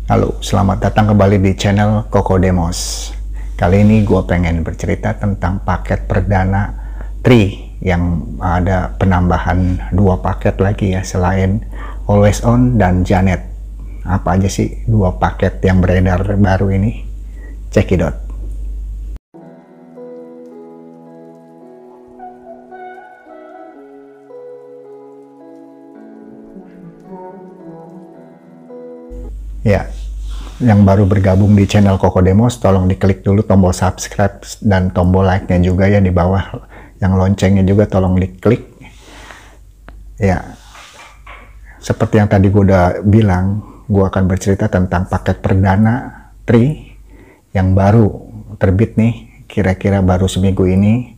Halo, selamat datang kembali di channel Koko Demos. Kali ini gue pengen bercerita tentang paket perdana Tri yang ada penambahan 2 paket lagi ya selain Always On dan Janet. Apa aja sih 2 paket yang beredar baru ini? Check it out. Ya, yang baru bergabung di channel Koko Demos, tolong diklik dulu tombol subscribe dan tombol like-nya juga ya di bawah. Yang loncengnya juga tolong diklik. Ya, seperti yang tadi gue udah bilang, gue akan bercerita tentang paket perdana Tri yang baru terbit nih, kira-kira baru seminggu ini.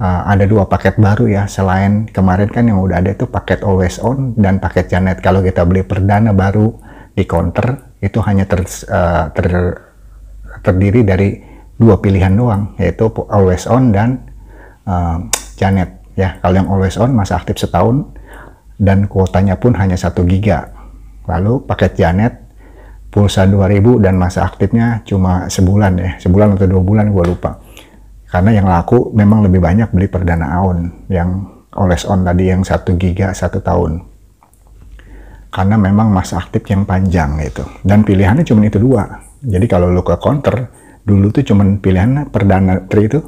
Ada 2 paket baru ya, selain kemarin kan yang udah ada itu paket Always On dan paket Janet. Kalau kita beli perdana baru di counter itu hanya terdiri dari 2 pilihan doang, yaitu Always On dan Janet ya. Kalau yang Always On masa aktif setahun dan kuotanya pun hanya 1 giga. Lalu paket Janet pulsa 2000 dan masa aktifnya cuma sebulan ya, sebulan atau 2 bulan gue lupa. Karena yang laku memang lebih banyak beli perdana AON yang Always On tadi yang 1 giga 1 tahun. Karena memang masa aktif yang panjang gitu. Dan pilihannya cuma itu 2. Jadi kalau lu ke counter, dulu tuh cuma pilihannya perdana Tri itu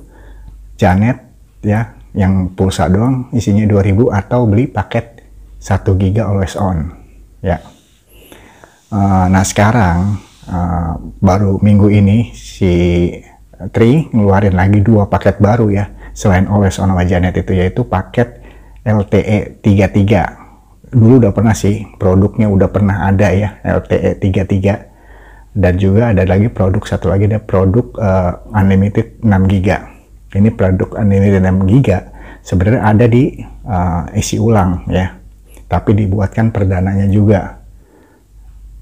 Janet ya, yang pulsa doang isinya 2000 atau beli paket 1 giga Always On ya. Nah sekarang baru minggu ini si Tri ngeluarin lagi 2 paket baru ya, selain Always On sama Janet itu, yaitu paket LTE 33. Dulu udah pernah sih, produknya udah pernah ada ya, LTE 33, dan juga ada lagi satu lagi ada produk unlimited 6 giga. Ini produk unlimited 6 giga sebenarnya ada di isi ulang ya, tapi dibuatkan perdananya juga.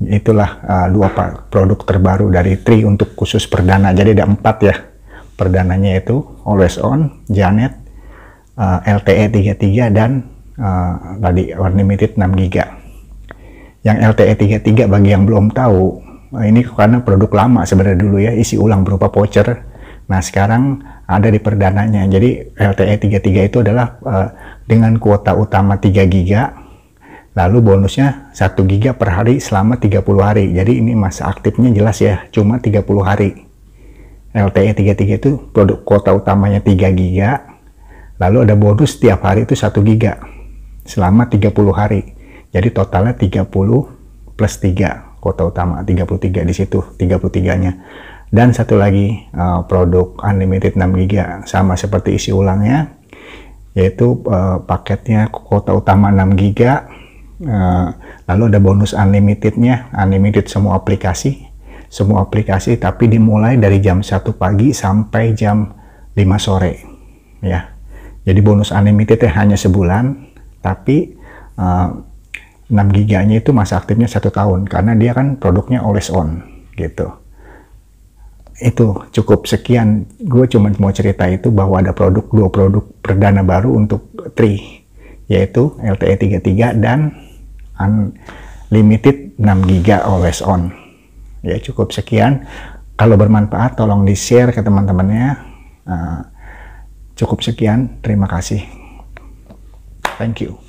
Itulah 2 produk terbaru dari Tri untuk khusus perdana. Jadi ada 4 ya perdananya, itu Always On, Janet, LTE 33 dan tadi unlimited 6 giga. Yang LTE 33 bagi yang belum tahu, ini karena produk lama sebenarnya dulu ya, isi ulang berupa voucher. Nah sekarang ada di perdananya. Jadi LTE 33 itu adalah dengan kuota utama 3 giga, lalu bonusnya 1 giga per hari selama 30 hari. Jadi ini masa aktifnya jelas ya, cuma 30 hari. LTE 33 itu produk kuota utamanya 3 giga, lalu ada bonus tiap hari itu 1 giga selama 30 hari. Jadi totalnya 30 plus 3, kuota utama 33 di situ, 33-nya. Dan satu lagi produk unlimited 6 giga sama seperti isi ulangnya, yaitu paketnya kuota utama 6 giga, lalu ada bonus unlimitednya, unlimited semua aplikasi tapi dimulai dari jam 1 pagi sampai jam 5 sore ya. Jadi bonus unlimitednya hanya sebulan, tapi 6 giganya itu masa aktifnya 1 tahun karena dia kan produknya Always On gitu. Itu cukup sekian, gue cuma mau cerita itu bahwa ada 2 produk perdana baru untuk Tri, yaitu LTE 33 dan unlimited 6 giga Always On ya. Cukup sekian, kalau bermanfaat tolong di share ke teman-temannya. Cukup sekian, terima kasih, thank you.